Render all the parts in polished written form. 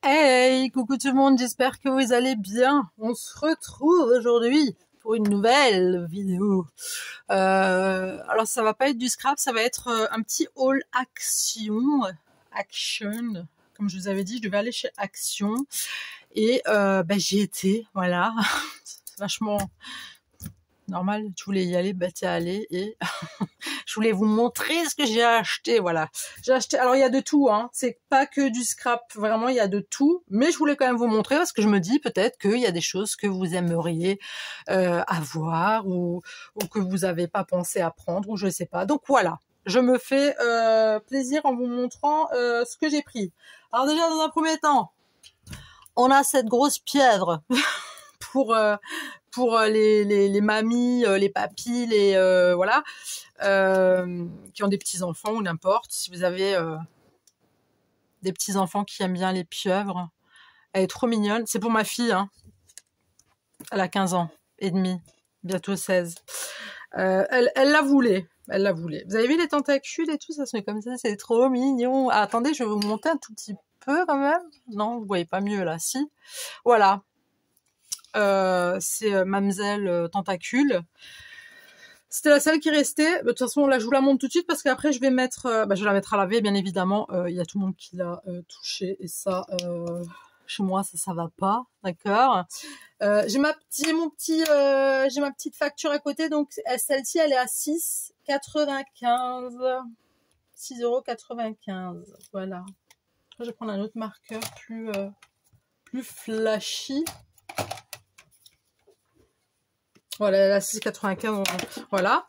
Hey, coucou tout le monde, j'espère que vous allez bien. On se retrouve aujourd'hui pour une nouvelle vidéo. Alors ça va pas être du scrap, ça va être un petit haul action. Comme je vous avais dit, je devais aller chez Action et j'y étais, voilà. C'est vachement normal, tu voulais y aller, bah t'y es allé et je voulais vous montrer ce que j'ai acheté, voilà. J'ai acheté, alors il y a de tout, hein. C'est pas que du scrap, vraiment il y a de tout, mais je voulais quand même vous montrer parce que je me dis peut-être qu'il y a des choses que vous aimeriez avoir ou que vous avez pas pensé à prendre ou je sais pas. Donc voilà, je me fais plaisir en vous montrant ce que j'ai pris. Alors déjà dans un premier temps, on a cette grosse pieuvre pour les mamies, les papis, voilà, qui ont des petits enfants ou n'importe. Si vous avez des petits enfants qui aiment bien les pieuvres, elle est trop mignonne. C'est pour ma fille, hein. Elle a 15 ans et demi, bientôt 16. Elle la voulait. Elle la voulait. Vous avez vu les tentacules et tout, ça se met comme ça, c'est trop mignon. Ah, attendez, je vais vous monter un tout petit peu quand même. Non, vous voyez pas mieux là, si. Voilà. C'est Mademoiselle Tentacule. C'était la seule qui restait. De toute façon, là, je vous la montre tout de suite parce qu'après, je vais mettre, je vais la mettre à laver, bien évidemment. Il y a tout le monde qui l'a touché et ça, chez moi, ça va pas, d'accord. J'ai ma petite facture à côté, donc celle-ci, elle est à 6,95. 6,95 €. Voilà. Je vais prendre un autre marqueur plus flashy. Voilà, la 6,95, voilà.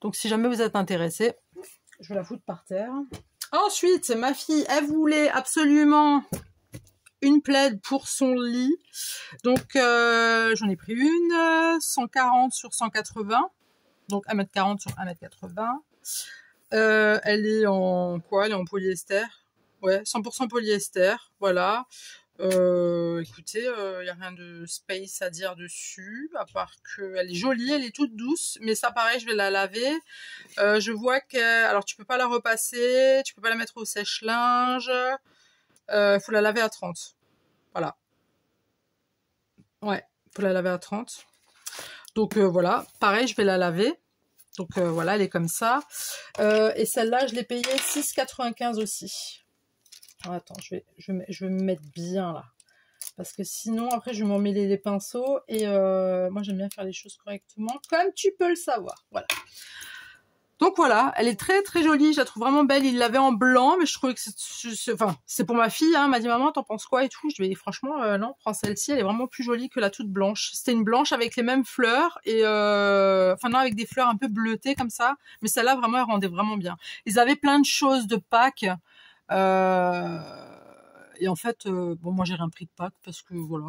Donc, si jamais vous êtes intéressé, je vais la foutre par terre. Ensuite, ma fille, elle voulait absolument une plaide pour son lit. Donc, j'en ai pris une, 140 sur 180. Donc, 1,40 m sur 1,80 m. Elle est en quoi? Elle est en polyester. Ouais, 100% polyester, voilà. Écoutez, il n'y a rien de space à dire dessus, à part qu'elle est jolie, elle est toute douce, mais ça pareil, je vais la laver. Je vois que, alors tu peux pas la repasser, tu peux pas la mettre au sèche-linge, faut la laver à 30. Voilà. Ouais, faut la laver à 30. Donc voilà, pareil, je vais la laver. Donc voilà, elle est comme ça. Et celle-là, je l'ai payée 6,95 € aussi. Alors, attends, je vais me mettre bien là. Parce que sinon, après, je vais m'emmêler les pinceaux. Et moi, j'aime bien faire les choses correctement, comme tu peux le savoir. Voilà. Donc voilà, elle est très très jolie. Je la trouve vraiment belle. Il l'avait en blanc, mais je trouvais que c'est pour ma fille. Hein. Elle m'a dit, maman, t'en penses quoi et tout. Je lui ai dit, franchement, non, prends celle-ci. Elle est vraiment plus jolie que la toute blanche. C'était une blanche avec les mêmes fleurs. Et enfin non, avec des fleurs un peu bleutées comme ça. Mais celle-là, vraiment, elle rendait vraiment bien. Ils avaient plein de choses de Pâques. Et en fait, bon, moi j'ai rien pris de Pâques parce que voilà,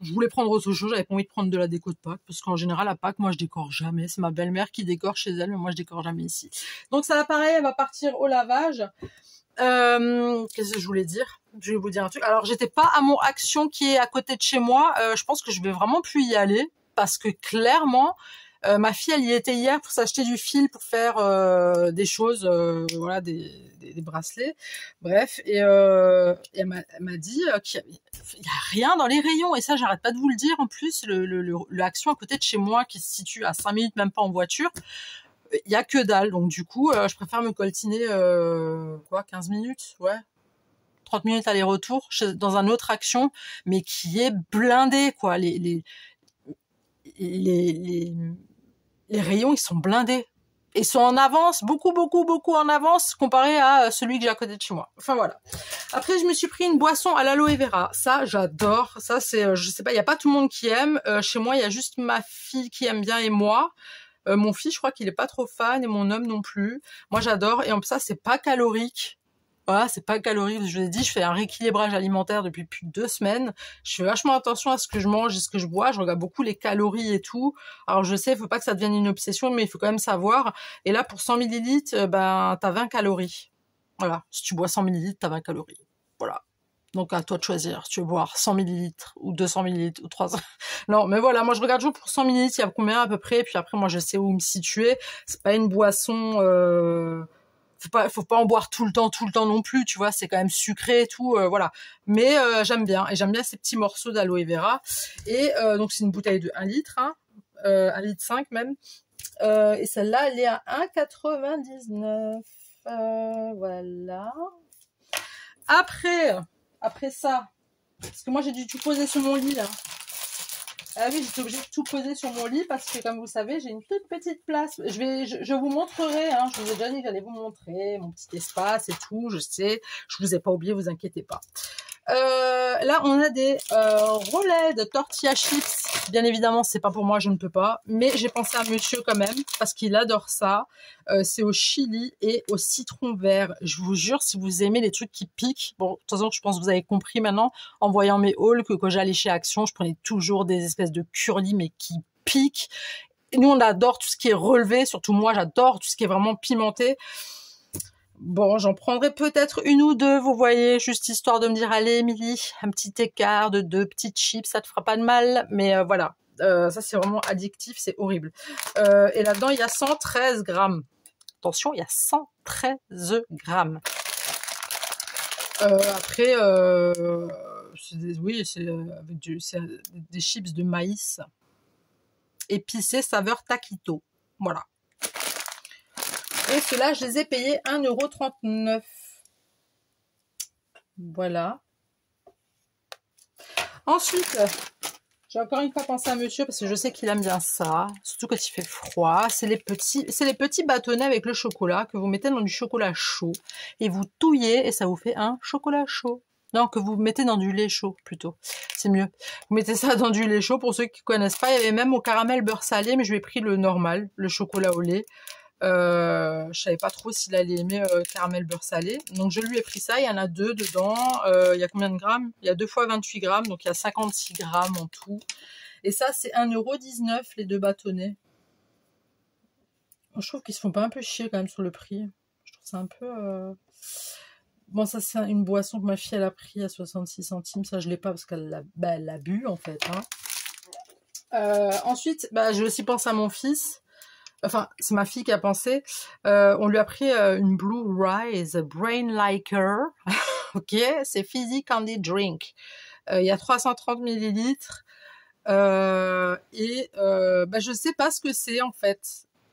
je voulais prendre autre chose, j'avais pas envie de prendre de la déco de Pâques parce qu'en général à Pâques, moi je décore jamais. C'est ma belle-mère qui décore chez elle, mais moi je décore jamais ici. Donc ça, pareil, elle va partir au lavage. Qu'est-ce que je voulais dire? Je vais vous dire un truc. Alors j'étais pas à mon Action qui est à côté de chez moi. Je pense que je vais vraiment plus y aller parce que clairement. Ma fille, elle y était hier pour s'acheter du fil pour faire des choses, voilà, des bracelets. Bref, et elle m'a dit qu'il y a rien dans les rayons. Et ça, j'arrête pas de vous le dire. En plus, le Action à côté de chez moi, qui se situe à 5 minutes, même pas en voiture, il y a que dalle. Donc du coup, je préfère me coltiner 15 minutes, ouais. 30 minutes aller-retour dans un autre Action, mais qui est blindé, quoi. Les rayons, ils sont blindés. Ils sont en avance, beaucoup en avance comparé à celui que j'ai à côté de chez moi. Enfin voilà. Après, je me suis pris une boisson à l'aloe vera. Ça, j'adore. Ça, c'est, je sais pas, il y a pas tout le monde qui aime. Chez moi, il y a juste ma fille qui aime bien et moi. Mon fils, je crois qu'il est pas trop fan et mon homme non plus. Moi, j'adore. Et en plus, ça, c'est pas calorique. Voilà, c'est pas calorique. Je vous ai dit, je fais un rééquilibrage alimentaire depuis plus de 2 semaines. Je fais vachement attention à ce que je mange et ce que je bois. Je regarde beaucoup les calories et tout. Alors, je sais, il faut pas que ça devienne une obsession, mais il faut quand même savoir. Et là, pour 100 millilitres, t'as 20 calories. Voilà. Si tu bois 100 millilitres, t'as 20 calories. Voilà. Donc, à toi de choisir. Si tu veux boire 100 millilitres ou 200 millilitres ou 300. Non, mais voilà. Moi, je regarde toujours pour 100 millilitres. Il y a combien à peu près. Et puis après, moi, je sais où me situer. C'est pas une boisson, faut pas en boire tout le temps non plus, tu vois, c'est quand même sucré et tout, voilà. Mais j'aime bien, et j'aime bien ces petits morceaux d'aloe vera. Et donc c'est une bouteille de 1 litre, hein, 1 litre 5 même. Et celle-là, elle est à 1,99. Voilà. Après ça, parce que moi j'ai dû tout poser sur mon lit là. Ah oui, j'étais obligée de tout poser sur mon lit parce que, comme vous savez, j'ai une toute petite place. Je vous montrerai, hein, je vous ai déjà dit que j'allais vous montrer mon petit espace et tout, je sais. Je vous ai pas oublié, vous inquiétez pas. Là, on a des relais de tortilla chips. Bien évidemment, c'est pas pour moi, je ne peux pas. Mais j'ai pensé à monsieur quand même, parce qu'il adore ça. C'est au chili et au citron vert. Je vous jure, si vous aimez les trucs qui piquent, bon, de toute façon, je pense que vous avez compris maintenant, en voyant mes hauls, que quand j'allais chez Action, je prenais toujours des espèces de curly, mais qui piquent. Et nous, on adore tout ce qui est relevé, surtout moi, j'adore tout ce qui est vraiment pimenté. Bon, j'en prendrai peut-être 1 ou 2, vous voyez, juste histoire de me dire, allez, Émilie, un petit écart de 2 petites chips, ça te fera pas de mal, mais voilà, ça c'est vraiment addictif, c'est horrible. Et là-dedans, il y a 113 grammes. Attention, il y a 113 grammes. Après, oui, c'est des chips de maïs épicés saveur taquito, voilà. Et ceux-là, je les ai payés 1,39 €. Voilà. Ensuite, j'ai encore une fois pensé à monsieur parce que je sais qu'il aime bien ça, surtout quand il fait froid. C'est les petits bâtonnets avec le chocolat que vous mettez dans du chocolat chaud et vous touillez et ça vous fait un chocolat chaud. Non, que vous mettez dans du lait chaud plutôt. C'est mieux. Vous mettez ça dans du lait chaud. Pour ceux qui connaissent pas, il y avait même au caramel beurre salé, mais je lui ai pris le normal, le chocolat au lait. Je savais pas trop s'il allait aimer caramel beurre salé, donc je lui ai pris ça. Il y en a 2 dedans. Il y a combien de grammes? Il y a 2 fois 28 grammes, donc il y a 56 grammes en tout. Et ça, c'est 1,19 € les 2 bâtonnets. Je trouve qu'ils se font pas un peu chier quand même sur le prix. Je trouve ça un peu... Bon, ça c'est une boisson que ma fille elle a pris à 66 centimes. Ça je l'ai pas parce qu'elle l'a bu en fait, hein. Ensuite, j'ai aussi pensé à mon fils. Enfin, c'est ma fille qui a pensé. On lui a pris une Blue Rise Brain Liker. Ok, c'est Fizzy Candy Drink. Il y a 330 millilitres. Je sais pas ce que c'est en fait.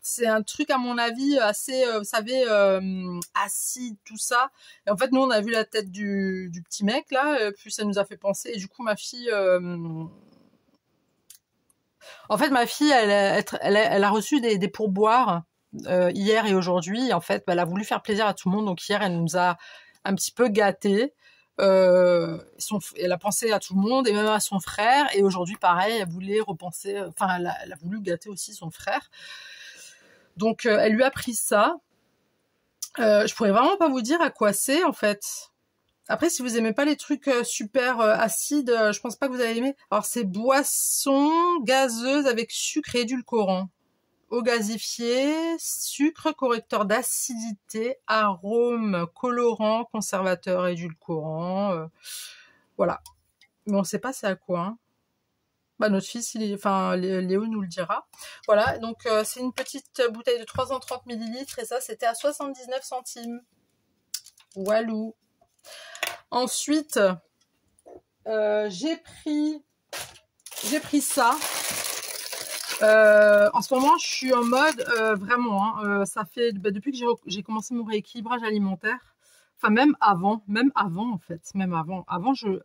C'est un truc à mon avis assez, vous savez, acide, tout ça. Et en fait, nous, on a vu la tête du petit mec là, puis ça nous a fait penser. Et du coup, ma fille... En fait, ma fille, elle a reçu des pourboires hier et aujourd'hui. En fait, elle a voulu faire plaisir à tout le monde. Donc hier, elle nous a un petit peu gâtés. Elle a pensé à tout le monde et même à son frère. Et aujourd'hui, pareil, elle voulait repenser. Enfin, elle a voulu gâter aussi son frère. Donc, elle lui a pris ça. Je pourrais vraiment pas vous dire à quoi c'est en fait. Après, si vous aimez pas les trucs super acides, je pense pas que vous allez aimer. Alors, c'est boisson gazeuse avec sucre et édulcorant. Eau gasifiée, sucre, correcteur d'acidité, arôme, colorant, conservateur, édulcorant. Voilà. Mais on sait pas c'est à quoi. Hein. Notre fils, Léo nous le dira. Voilà, donc c'est une petite bouteille de 330 millilitres et ça, c'était à 79 centimes. Walou. Ensuite, j'ai pris ça. En ce moment, je suis en mode vraiment. Hein, ça fait depuis que j'ai commencé mon rééquilibrage alimentaire. Enfin, même avant en fait, même avant. Avant, je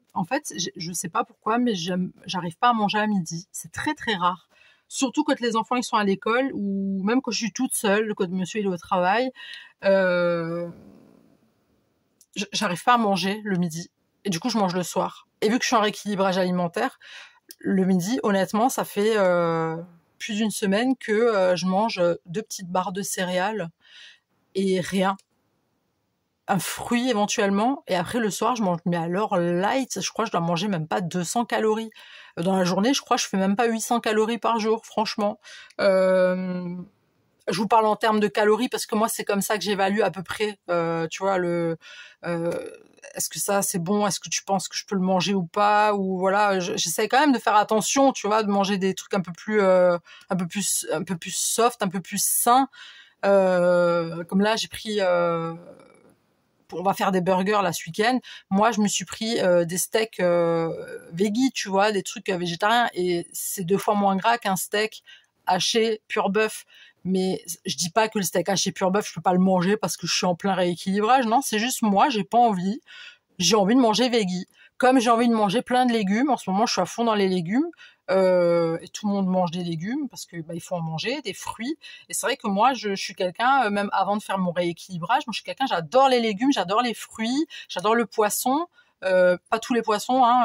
sais pas pourquoi, mais j'arrive pas à manger à midi. C'est très très rare. Surtout quand les enfants ils sont à l'école ou même quand je suis toute seule, quand monsieur il est au travail. J'arrive pas à manger le midi. Et du coup, je mange le soir. Et vu que je suis en rééquilibrage alimentaire, le midi, honnêtement, ça fait plus d'une semaine que je mange 2 petites barres de céréales et rien. Un fruit éventuellement. Et après, le soir, je mange, mais alors light, je crois que je dois manger même pas 200 calories. Dans la journée, je crois que je fais même pas 800 calories par jour, franchement. Je vous parle en termes de calories parce que moi, c'est comme ça que j'évalue à peu près, tu vois, est-ce que ça, c'est bon? Est-ce que tu penses que je peux le manger ou pas? Ou voilà, j'essaie quand même de faire attention, tu vois, de manger des trucs un peu plus soft, un peu plus sains. Comme là, j'ai pris... on va faire des burgers là ce week-end. Moi, je me suis pris des steaks veggie, tu vois, des trucs végétariens. Et c'est 2 fois moins gras qu'un steak haché pur bœuf. Mais je dis pas que le steak haché pur bœuf, je peux pas le manger parce que je suis en plein rééquilibrage. Non, c'est juste moi, j'ai pas envie. J'ai envie de manger veggie. Comme j'ai envie de manger plein de légumes, en ce moment je suis à fond dans les légumes, et tout le monde mange des légumes parce que il faut en manger, des fruits. Et c'est vrai que moi je suis quelqu'un, même avant de faire mon rééquilibrage, moi je suis quelqu'un, j'adore les légumes, j'adore les fruits, j'adore le poisson. Pas tous les poissons, hein,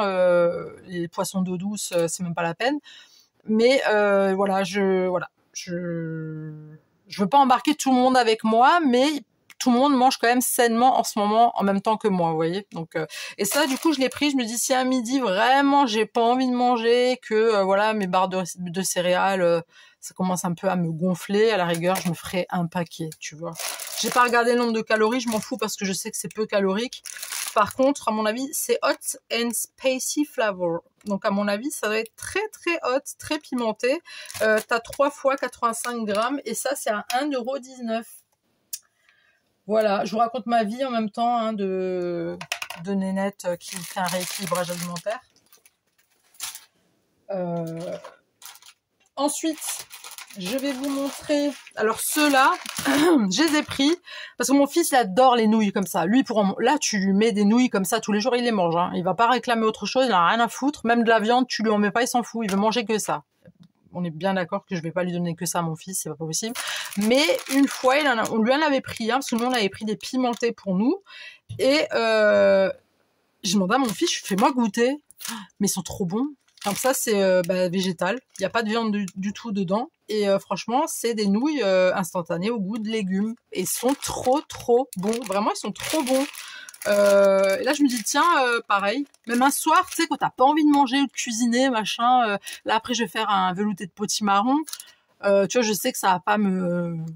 les poissons d'eau douce, c'est même pas la peine. Mais voilà, je veux pas embarquer tout le monde avec moi, mais tout le monde mange quand même sainement en ce moment en même temps que moi, vous voyez. Donc et ça, du coup, je l'ai pris. Je me dis si à midi vraiment j'ai pas envie de manger, que voilà mes barres de céréales, ça commence un peu à me gonfler. À la rigueur, je me ferai un paquet, tu vois. J'ai pas regardé le nombre de calories, je m'en fous parce que je sais que c'est peu calorique. Par contre, à mon avis, c'est hot and spicy flavor. Donc à mon avis, ça doit être très très hot, très pimenté. T'as 3 fois 85 grammes et ça c'est à 1,19 €. Voilà, je vous raconte ma vie en même temps hein, de nénette qui fait un rééquilibrage alimentaire. Ensuite, je vais vous montrer. Alors ceux-là, je les ai pris parce que mon fils il adore les nouilles comme ça. Lui, là, tu lui mets des nouilles comme ça tous les jours, il les mange. Hein. Il va pas réclamer autre chose, il en a rien à foutre. Même de la viande, tu lui en mets pas, il s'en fout. Il veut manger que ça. On est bien d'accord que je vais pas lui donner que ça à mon fils, c'est pas possible. Mais une fois, on lui en avait pris un, parce que nous on avait pris des pimentés pour nous. Et j'ai demandé à mon fils, fais-moi goûter. Mais ils sont trop bons. Comme ça, c'est végétal. Il n'y a pas de viande du tout dedans. Et franchement, c'est des nouilles instantanées au goût de légumes. Et ils sont trop bons. Vraiment, ils sont trop bons. Et là je me dis tiens pareil, même un soir tu sais quand t'as pas envie de manger ou de cuisiner machin, là après je vais faire un velouté de potimarron, tu vois je sais que ça va pas me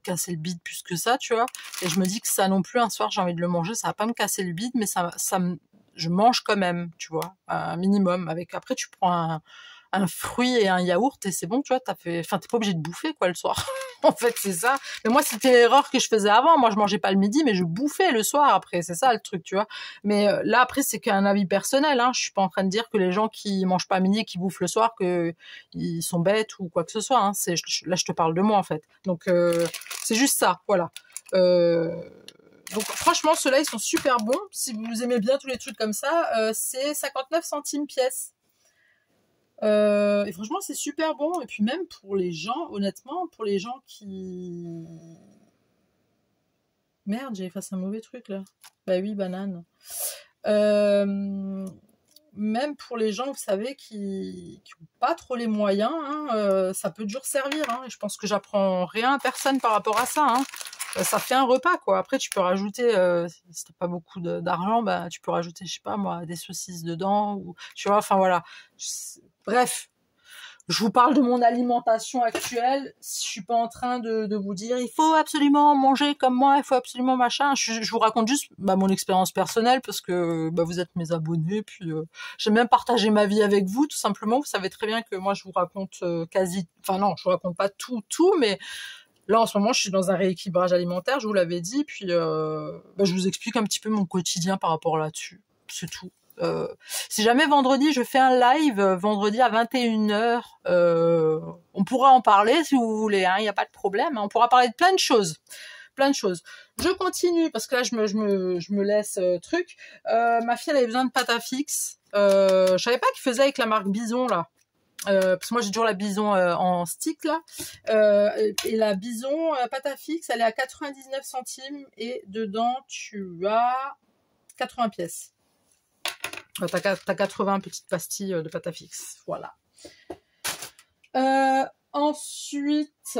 casser le bide plus que ça tu vois, et je me dis que ça non plus un soir j'ai envie de le manger, ça va pas me casser le bide mais je mange quand même tu vois un minimum. Avec après tu prends un fruit et un yaourt et c'est bon, tu vois, t'es pas obligé de bouffer, quoi, le soir. En fait, c'est ça. Mais moi, c'était l'erreur que je faisais avant. Moi, je mangeais pas le midi, mais je bouffais le soir après. C'est ça, le truc, tu vois. Mais là, après, c'est qu'un avis personnel, hein. Je suis pas en train de dire que les gens qui mangent pas à midi et qui bouffent le soir, que ils sont bêtes ou quoi que ce soit, hein. Là, je te parle de moi, en fait. Donc, c'est juste ça, voilà. Donc franchement, ceux-là, ils sont super bons. Si vous aimez bien tous les trucs comme ça, c'est 59 centimes pièce. Et franchement, c'est super bon. Et puis même pour les gens, honnêtement, pour les gens qui... Merde, j'ai effacé un mauvais truc là. Bah oui, banane. Même pour les gens, vous savez, qui n'ont pas trop les moyens, hein, ça peut toujours servir. Hein, et je pense que j'apprends rien à personne par rapport à ça. Hein. Ça fait un repas, quoi. Après, tu peux rajouter, si t'as pas beaucoup d'argent, bah, tu peux rajouter, je sais pas moi, des saucisses dedans, ou tu vois, enfin voilà. Bref, je vous parle de mon alimentation actuelle. Je suis pas en train de vous dire il faut absolument manger comme moi, il faut absolument machin. Je vous raconte juste mon expérience personnelle parce que vous êtes mes abonnés. Puis j'aime bien partager ma vie avec vous, tout simplement. Vous savez très bien que moi je vous raconte enfin non, je vous raconte pas tout, mais là en ce moment je suis dans un rééquilibrage alimentaire, je vous l'avais dit. Puis je vous explique un petit peu mon quotidien par rapport là-dessus. C'est tout. Si jamais vendredi je fais un live, vendredi à 21h, on pourra en parler si vous voulez, hein, y a pas de problème, hein, on pourra parler de plein de choses. Je continue parce que là je me laisse truc. Ma fille elle avait besoin de pâte à fixe. Je savais pas qu'ils faisaient avec la marque Bison là. Parce que moi j'ai toujours la Bison en stick là, et la Bison pâte à fixe elle est à 99 centimes et dedans tu as 80 pièces. T'as 80 petites pastilles de pâte à fixe, voilà. Ensuite,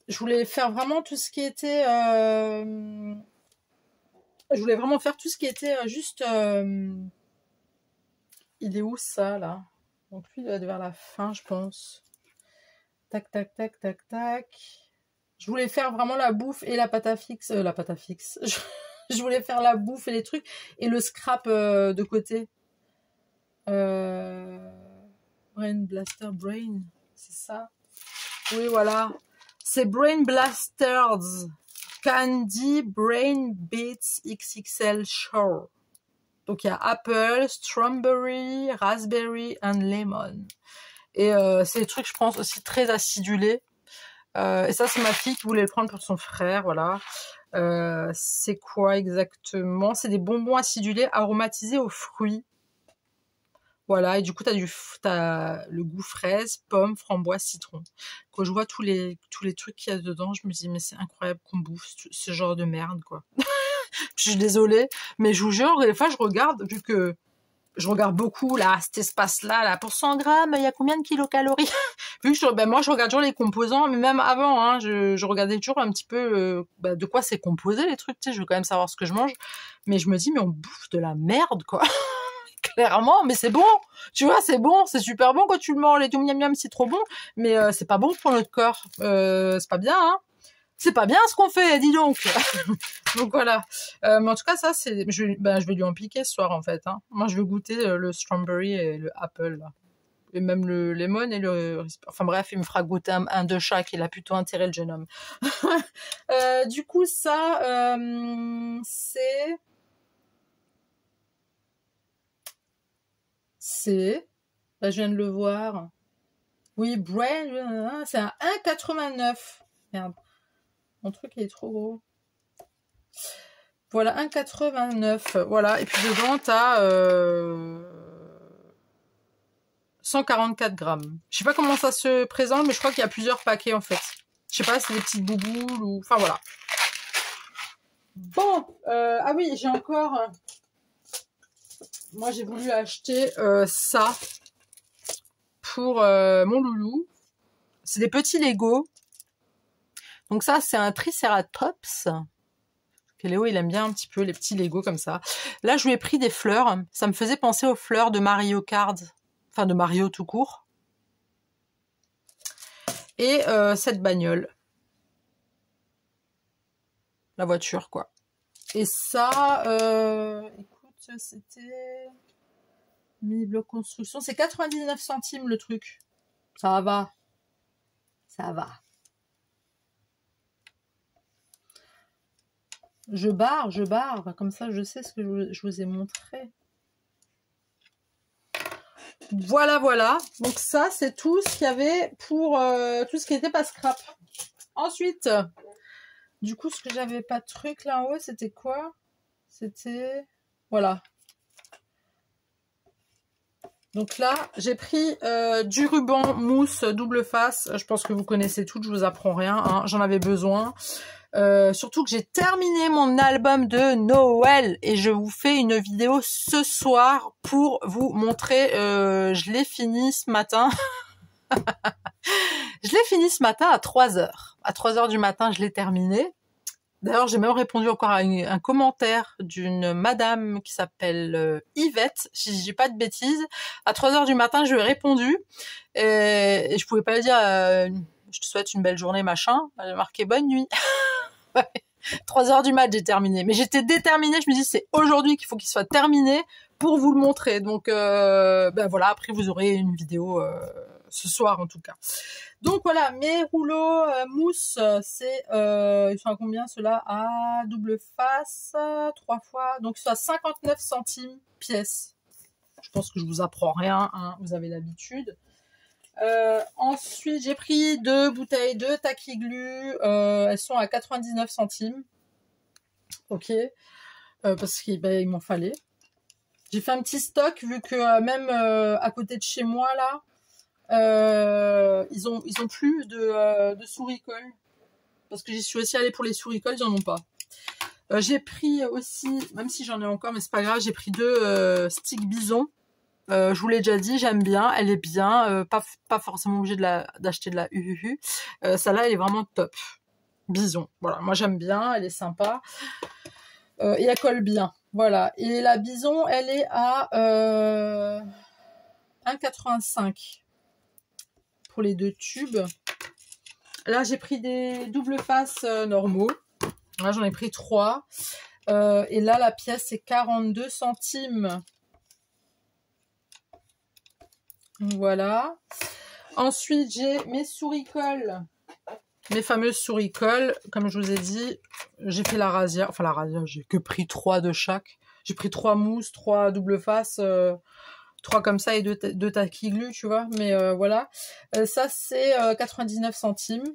je voulais faire vraiment tout ce qui était... je voulais vraiment faire tout ce qui était juste... il est où ça, là? Donc lui, il doit être vers la fin, je pense. Tac, tac, tac, tac, tac. Je voulais faire vraiment la bouffe et la pâte à fixe. La pâte à fixe. Je voulais faire la bouffe et les trucs. Et le scrap de côté. Brain Blaster Brain. C'est ça. Oui, voilà. C'est Brain Blasters Candy Brain Beats XXL Show. Donc il y a apple, strawberry, raspberry and lemon. Et c'est des trucs, je pense, aussi très acidulés. Et ça, c'est ma fille qui voulait le prendre pour son frère, voilà. C'est quoi exactement? C'est des bonbons acidulés aromatisés aux fruits. Voilà, et du coup, t'as le goût fraise, pomme, framboise, citron. Quand je vois tous les trucs qu'il y a dedans, je me dis, mais c'est incroyable qu'on bouffe ce genre de merde, quoi. Je suis désolée, mais je vous jure, des fois, je regarde, vu que je regarde beaucoup, là, cet espace-là, là, pour 100 grammes, il y a combien de kilocalories? Vu que moi, je regarde toujours les composants, mais même avant, hein, je regardais toujours un petit peu de quoi c'est composé, les trucs, tu sais, je veux quand même savoir ce que je mange. Mais je me dis, mais on bouffe de la merde, quoi. Clairement, mais c'est bon, tu vois, c'est bon, c'est super bon quand tu le manges, et tout miam miam, c'est trop bon, mais c'est pas bon pour notre corps, c'est pas bien, hein. C'est pas bien ce qu'on fait, dis donc. Donc voilà. Mais en tout cas, ça, je vais lui en piquer ce soir, en fait. Hein. Moi, je veux goûter le strawberry et le apple, là. Et même le lemon et le... Enfin bref, il me fera goûter un de chaque. Il a plutôt intérêt, le jeune homme. Du coup, ça, c'est... Là, je viens de le voir. Oui, Brain, c'est un 1,89. Merde. Mon truc, il est trop gros. Voilà, 1,89. Voilà, et puis dedans, t'as 144 grammes. Je sais pas comment ça se présente, mais je crois qu'il y a plusieurs paquets, en fait. Je sais pas, c'est des petites bouboules ou... Enfin, voilà. Bon, ah oui, j'ai encore... Moi, j'ai voulu acheter ça pour mon loulou. C'est des petits Lego. Donc ça, c'est un Triceratops. Léo, il aime bien un petit peu les petits Lego comme ça. Là, je lui ai pris des fleurs. Ça me faisait penser aux fleurs de Mario Kart. Enfin, de Mario tout court. Et cette bagnole. La voiture, quoi. Et ça, écoute, c'était... Mini-bloc construction. C'est 99 centimes le truc. Ça va. Ça va. Je barre. Comme ça, je sais ce que je vous ai montré. Voilà. Donc ça, c'est tout ce qu'il y avait pour tout ce qui n'était pas scrap. Ensuite, du coup, ce que j'avais pas de truc là en haut, c'était quoi? C'était... Voilà. Donc là, j'ai pris du ruban mousse double face. Je pense que vous connaissez toutes, je vous apprends rien. Hein. J'en avais besoin. Surtout que j'ai terminé mon album de Noël et je vous fais une vidéo ce soir pour vous montrer. Je l'ai fini ce matin. Je l'ai fini ce matin à 3h. À 3h du matin, je l'ai terminé. D'ailleurs, j'ai même répondu encore à un commentaire d'une madame qui s'appelle Yvette, si je dis pas de bêtises. À 3h du matin, je lui ai répondu et je pouvais pas lui dire je te souhaite une belle journée, machin. Elle a marqué bonne nuit. 3h du mat, j'ai terminé. Mais j'étais déterminée, je me dis c'est aujourd'hui qu'il faut qu'il soit terminé pour vous le montrer. Donc voilà, après vous aurez une vidéo ce soir en tout cas. Donc voilà, mes rouleaux mousse, c'est ils sont à combien ceux-là? À double face, 3 fois, donc ils sont à 59 centimes pièce. Je pense que je vous apprends rien, hein, vous avez l'habitude. Ensuite, j'ai pris 2 bouteilles de Taki-Glu, elles sont à 99 centimes. Ok, parce qu'il m'en fallait. J'ai fait un petit stock vu que même à côté de chez moi là, ils ont plus de souris-colle parce que j'y suis aussi allée pour les souris-colle, ils en ont pas. J'ai pris aussi, même si j'en ai encore, mais c'est pas grave, j'ai pris 2 sticks bison. Je vous l'ai déjà dit, j'aime bien, elle est bien, pas forcément obligée d'acheter de la UUU. Celle-là, elle est vraiment top. Bison, voilà, moi j'aime bien, elle est sympa et elle colle bien. Voilà, et la bison, elle est à 1,85 pour les 2 tubes. Là, j'ai pris des double faces normaux. Là, j'en ai pris 3. Et là, la pièce, c'est 42 centimes. Voilà. Ensuite, j'ai mes souris-colle mes fameuses souris colle. Comme je vous ai dit, j'ai fait la razzia. Enfin, la razzia, j'ai que pris 3 de chaque. J'ai pris 3 mousses, 3 double face, 3 comme ça et 2 taquiglu, tu vois. Mais voilà. Ça, c'est 99 centimes.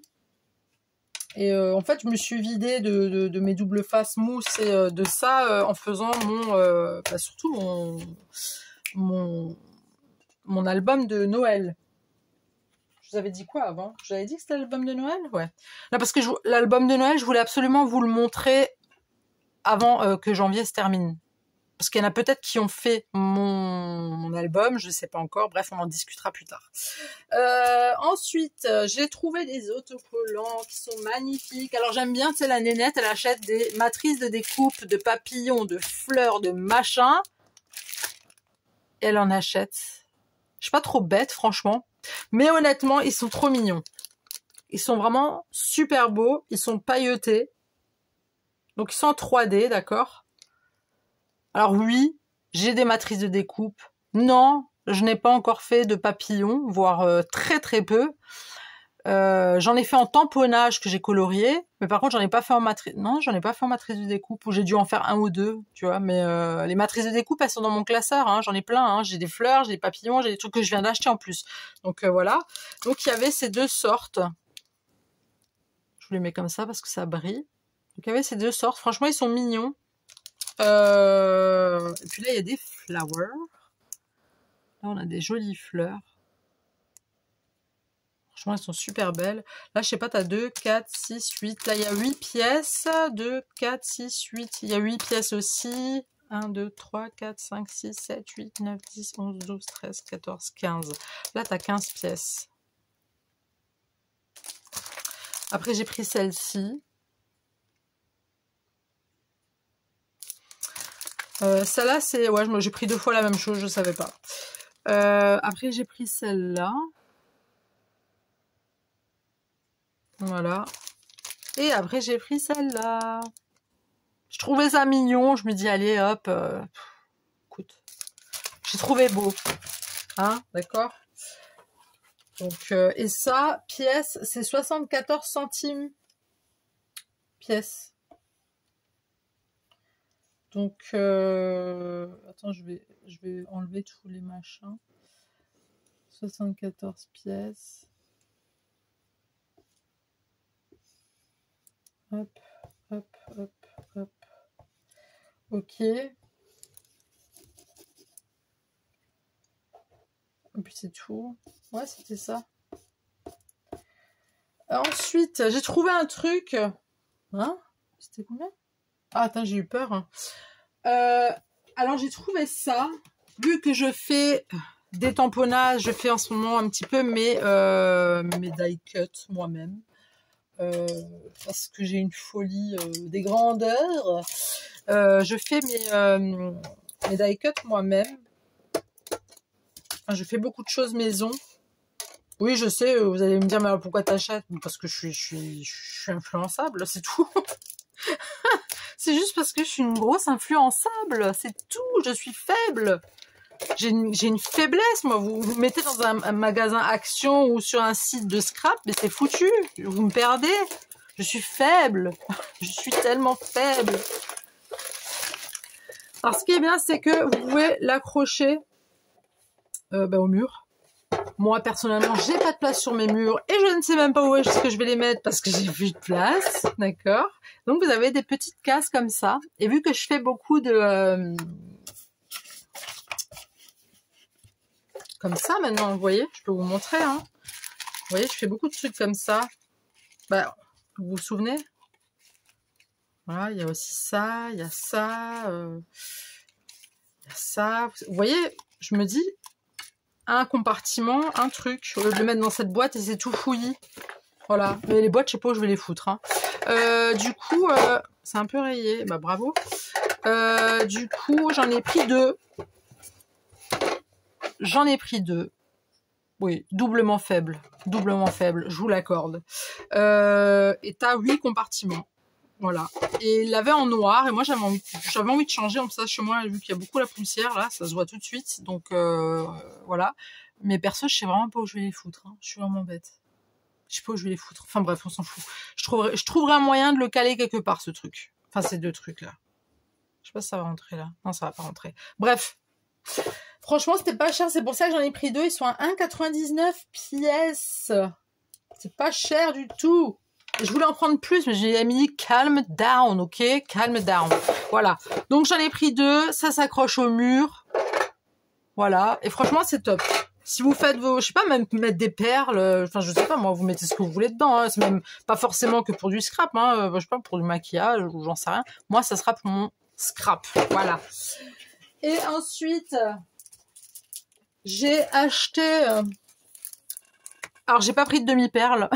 Et en fait, je me suis vidée de mes double faces mousse et de ça en faisant surtout mon album de Noël. Je vous avais dit quoi avant? Je vous avais dit que c'était l'album de Noël? Ouais. Là, parce que l'album de Noël, je voulais absolument vous le montrer avant que janvier se termine. Parce qu'il y en a peut-être qui ont fait mon album, je ne sais pas encore. Bref, on en discutera plus tard. Ensuite, j'ai trouvé des autocollants qui sont magnifiques. Alors, j'aime bien, tu sais, la nénette, elle achète des matrices de découpe, de papillons, de fleurs, de machin. Elle en achète. Je suis pas trop bête, franchement. Mais honnêtement, ils sont trop mignons. Ils sont vraiment super beaux. Ils sont pailletés. Donc, ils sont en 3D, d'accord? Alors oui, j'ai des matrices de découpe. Non, je n'ai pas encore fait de papillons, voire très très peu. J'en ai fait en tamponnage que j'ai colorié, mais par contre j'en ai pas fait en matrice. Non, j'en ai pas fait en matrice de découpe, ou j'ai dû en faire 1 ou 2, tu vois. Mais les matrices de découpe, elles sont dans mon classeur. Hein, j'en ai plein. Hein, j'ai des fleurs, j'ai des papillons, j'ai des trucs que je viens d'acheter en plus. Donc voilà. Donc il y avait ces 2 sortes. Je vous les mets comme ça parce que ça brille. Donc il y avait ces 2 sortes. Franchement, ils sont mignons. Et puis là, il y a des flowers. Là, on a des jolies fleurs. Franchement, elles sont super belles. Là, je sais pas, t'as 2, 4, 6, 8. Là, il y a 8 pièces. 2, 4, 6, 8. Il y a 8 pièces aussi. 1, 2, 3, 4, 5, 6, 7, 8, 9, 10, 11, 12, 13, 14, 15. Là, t'as 15 pièces. Après, j'ai pris celle-ci. Celle-là, c'est... Ouais, j'ai pris 2 fois la même chose, je savais pas. Après, j'ai pris celle-là. Voilà. Et après, j'ai pris celle-là. Je trouvais ça mignon. Je me dis, allez, hop. Écoute. J'ai trouvé beau. Hein, d'accord? Donc, et ça, pièce, c'est 74 centimes. Pièce. Donc, attends, je vais enlever tous les machins. 74 pièces. Hop, hop, hop, hop. Ok. Et puis c'est tout. Ouais, c'était ça. Ensuite, j'ai trouvé un truc. Hein? C'était combien? Ah, attends, j'ai eu peur. Hein. Alors, j'ai trouvé ça. Vu que je fais des tamponnages, je fais en ce moment un petit peu mes die cut moi-même. Parce que j'ai une folie des grandeurs. Je fais mes die cut moi-même. Enfin, je fais beaucoup de choses maison. Oui, je sais, vous allez me dire, mais alors pourquoi t'achètes? Parce que je suis influençable, c'est tout. C'est juste parce que je suis une grosse influençable, c'est tout, je suis faible. J'ai une faiblesse, moi. Vous mettez dans un magasin Action ou sur un site de scrap, mais c'est foutu. Vous me perdez. Je suis faible. Je suis tellement faible. Alors, ce qui est bien, c'est que vous pouvez l'accrocher au mur. Moi, personnellement, j'ai pas de place sur mes murs et je ne sais même pas où est-ce que je vais les mettre parce que j'ai plus de place. D'accord? Donc, vous avez des petites cases comme ça. Et vu que je fais beaucoup de... comme ça maintenant, vous voyez, je peux vous montrer. Hein. Vous voyez, je fais beaucoup de trucs comme ça. Bah, vous vous souvenez? Voilà, il y a aussi ça, il y a ça, il y a ça. Vous voyez, je me dis, un compartiment, un truc, au lieu de le mettre dans cette boîte et c'est tout fouillis. Voilà, mais les boîtes, je sais pas où je vais les foutre. Hein. Du coup, c'est un peu rayé, bah bravo. Du coup, j'en ai pris 2. J'en ai pris 2. Oui, doublement faible, je vous l'accorde. Et t'as 8 compartiments. Voilà. Et il l'avait en noir et moi j'avais envie de changer comme ça chez moi, vu qu'il y a beaucoup la poussière là, ça se voit tout de suite. Donc voilà. Mais perso, je sais vraiment pas où je vais les foutre. Hein. Je suis vraiment bête. Je sais pas où je vais les foutre. Enfin bref, on s'en fout. Je trouverai un moyen de le caler quelque part, ce truc. Enfin, ces deux trucs-là. Je sais pas si ça va rentrer là. Non, ça va pas rentrer. Bref. Franchement, c'était pas cher. C'est pour ça que j'en ai pris deux. Ils sont à 1,99 pièces. C'est pas cher du tout. Je voulais en prendre plus, mais j'ai mis calm down, ok? Calm down. Voilà. Donc, j'en ai pris deux. Ça s'accroche au mur. Voilà. Et franchement, c'est top. Si vous faites vos, je sais pas, même mettre des perles, enfin, je sais pas, moi, vous mettez ce que vous voulez dedans, hein. C'est même pas forcément que pour du scrap, hein. Je sais pas, pour du maquillage, ou j'en sais rien. Moi, ça sera pour mon scrap. Voilà. Et ensuite, j'ai acheté, alors, j'ai pas pris de demi-perles.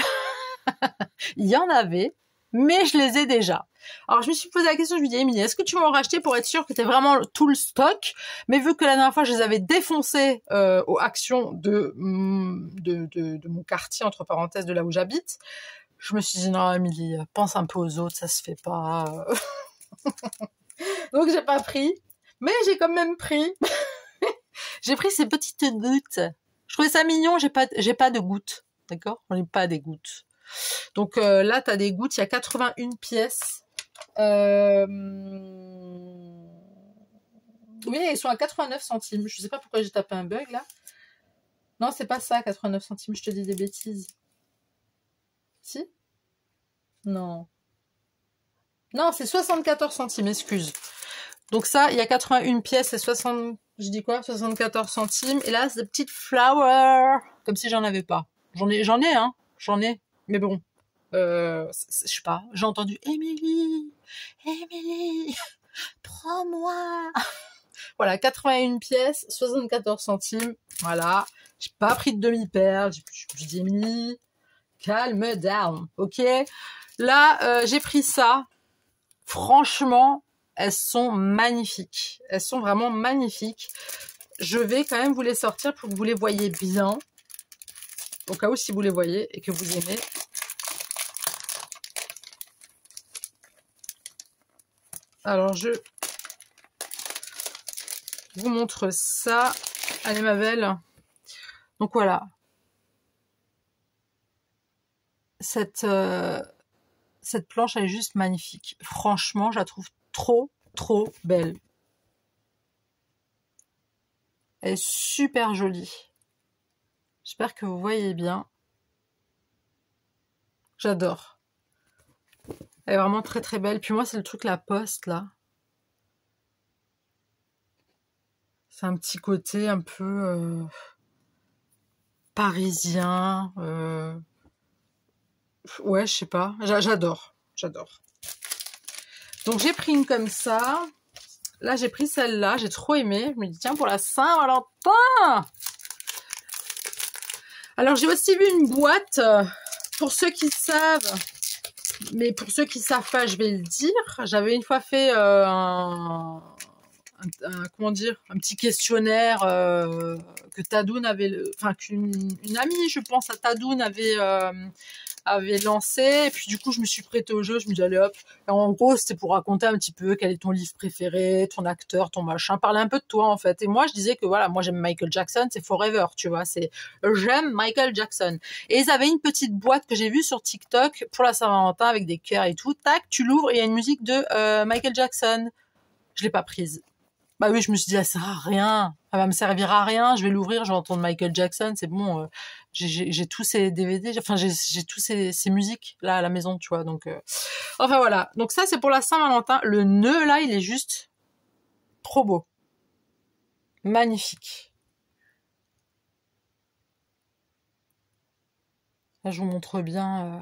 Il y en avait, mais je les ai déjà. Alors, je me suis posé la question, je me dis, Émilie, est-ce que tu m'en racheter pour être sûr que t'es vraiment tout le stock? Mais vu que la dernière fois, je les avais défoncés aux actions de mon quartier, entre parenthèses, de là où j'habite, je me suis dit, non, Émilie, pense un peu aux autres, ça se fait pas. Donc, j'ai pas pris, mais j'ai quand même pris. J'ai pris ces petites gouttes. Je trouvais ça mignon, j'ai pas de gouttes. D'accord? On n'est pas des gouttes. Donc là, tu as des gouttes, il y a 81 pièces. Oui, ils sont à 89 centimes. Je sais pas pourquoi j'ai tapé un bug là. Non, c'est pas ça, 89 centimes, je te dis des bêtises. Si? Non. Non, c'est 74 centimes, excuse. Donc ça, il y a 81 pièces et 60... Je dis quoi? 74 centimes. Et là, c'est des petites flowers. Comme si j'en avais pas. J'en ai, hein. J'en ai. Mais bon. Je sais pas. J'ai entendu Émilie, prends-moi. Voilà, 81 pièces, 74 centimes. Voilà. J'ai pas pris de demi-perle. J'ai dit Émilie, calme down. Ok. Là, j'ai pris ça. Franchement, elles sont magnifiques. Elles sont vraiment magnifiques. Je vais quand même vous les sortir pour que vous les voyez bien. Au cas où, si vous les voyez et que vous aimez. Alors, je vous montre ça. Allez, ma belle. Donc, voilà. Cette planche, elle est juste magnifique. Franchement, je la trouve trop, trop belle. Elle est super jolie. J'espère que vous voyez bien. J'adore. Elle est vraiment très très belle. Puis moi, c'est le truc La Poste, là. C'est un petit côté un peu parisien. Ouais, je sais pas. J'adore. J'adore. Donc, j'ai pris une comme ça. Là, j'ai pris celle-là. J'ai trop aimé. Je me dis, tiens, pour la Saint-Valentin. Alors, j'ai aussi vu une boîte. Pour ceux qui savent... Mais pour ceux qui savent pas, je vais le dire. J'avais une fois fait comment dire, un petit questionnaire que Tadoun avait, enfin qu'une amie, je pense, à Tadoun avait lancé. Et puis du coup, je me suis prêtée au jeu. Je me dis allez hop. Et en gros, c'était pour raconter un petit peu quel est ton livre préféré, ton acteur, ton machin, parler un peu de toi en fait. Et moi, je disais que voilà, moi j'aime Michael Jackson, c'est forever, tu vois. C'est j'aime Michael Jackson. Et ils avaient une petite boîte que j'ai vue sur TikTok pour la Saint-Valentin avec des cœurs et tout. Tac, tu l'ouvres et il y a une musique de Michael Jackson. Je l'ai pas prise. Bah oui, je me suis dit, elle sert à rien. Elle va me servir à rien. Je vais l'ouvrir, je vais entendre Michael Jackson. C'est bon. J'ai tous ces DVD. Enfin, j'ai tous ces musiques là à la maison, tu vois. Donc, enfin voilà. Donc ça, c'est pour la Saint-Valentin. Le nœud là, il est juste trop beau, magnifique. Là, je vous montre bien.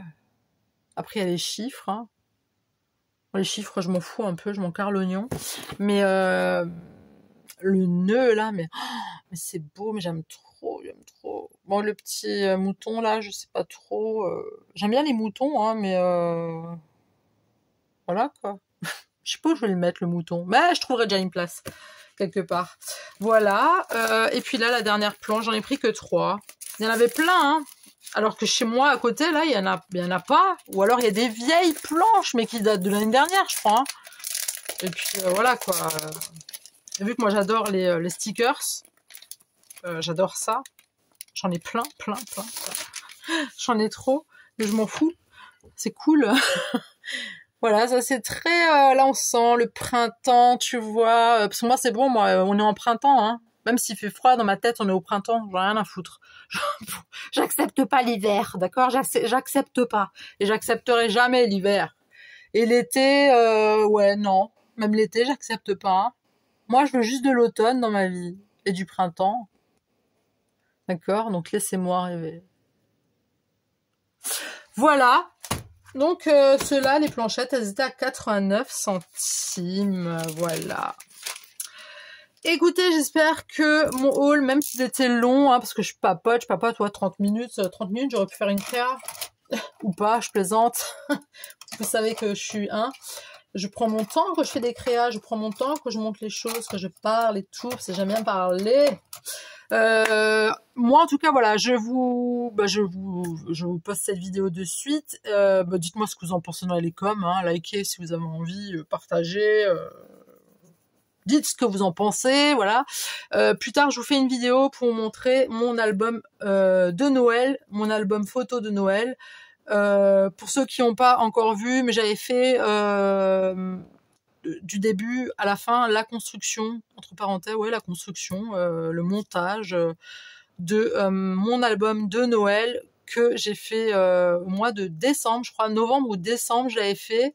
Après, il y a les chiffres. Hein. Les chiffres, je m'en fous un peu, je m'en carre l'oignon. Mais le nœud là, mais c'est beau, mais j'aime trop. Bon, le petit mouton là, je sais pas trop. J'aime bien les moutons, hein, mais voilà quoi. Je sais pas où je vais le mettre le mouton, mais je trouverai déjà une place quelque part. Voilà. Et puis là, la dernière planche, j'en ai pris que 3. Il y en avait plein, hein. Alors que chez moi, à côté, là, il y en a pas. Ou alors, il y a des vieilles planches, mais qui datent de l'année dernière, je crois. Hein. Et puis, voilà, quoi. Vu que moi, j'adore les stickers. J'adore ça. J'en ai plein. J'en ai trop. mais je m'en fous. C'est cool. Voilà, ça c'est très... là, on sent le printemps, tu vois. Parce que moi, c'est bon, moi, on est en printemps, hein. Même s'il fait froid, dans ma tête, on est au printemps. J'en ai rien à foutre. J'accepte pas l'hiver, d'accord? J'accepte pas. Et j'accepterai jamais l'hiver. Et l'été, ouais, non. Même l'été, j'accepte pas. Moi, je veux juste de l'automne dans ma vie. Et du printemps. D'accord? Donc, laissez-moi rêver. Voilà. Donc, ceux-là, les planchettes, elles étaient à 89 centimes. Voilà. Écoutez, j'espère que mon haul, même s'il était long, hein, parce que je papote, ouais, 30 minutes, j'aurais pu faire une créa. Ou pas, je plaisante. Vous savez que je suis je prends mon temps quand je fais des créas, je prends mon temps quand je montre les choses, que je parle et tout, parce que j'aime bien parler. Moi en tout cas voilà, je vous poste cette vidéo de suite. Dites-moi ce que vous en pensez dans les coms, hein, likez si vous avez envie, partagez. Dites ce que vous en pensez, voilà. Plus tard, je vous fais une vidéo pour vous montrer mon album de Noël, mon album photo de Noël. Pour ceux qui n'ont pas encore vu, mais j'avais fait du début à la fin la construction, entre parenthèses, ouais, la construction, le montage de mon album de Noël que j'ai fait au mois de décembre, je crois, novembre ou décembre, je l'avais fait.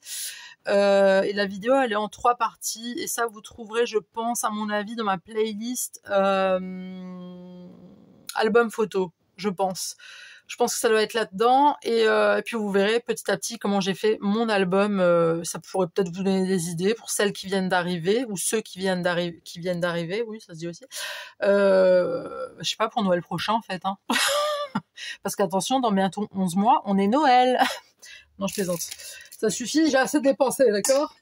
Et la vidéo, elle est en 3 parties. Et ça, vous trouverez, je pense, à mon avis, dans ma playlist album photo, je pense. Je pense que ça doit être là-dedans. Et puis, vous verrez petit à petit comment j'ai fait mon album. Ça pourrait peut-être vous donner des idées pour celles qui viennent d'arriver ou ceux qui viennent d'arriver. Oui, ça se dit aussi. Je sais pas, pour Noël prochain, en fait. Hein. Parce qu'attention, dans bientôt 11 mois, on est Noël. Non, je plaisante. Ça suffit, j'ai assez dépensé, d'accord?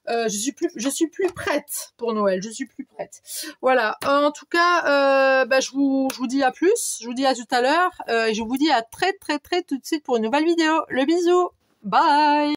Je suis plus prête pour Noël, je suis plus prête. Voilà, en tout cas, je vous dis à plus, je vous dis à tout à l'heure, et je vous dis à très tout de suite pour une nouvelle vidéo. Le bisou, bye!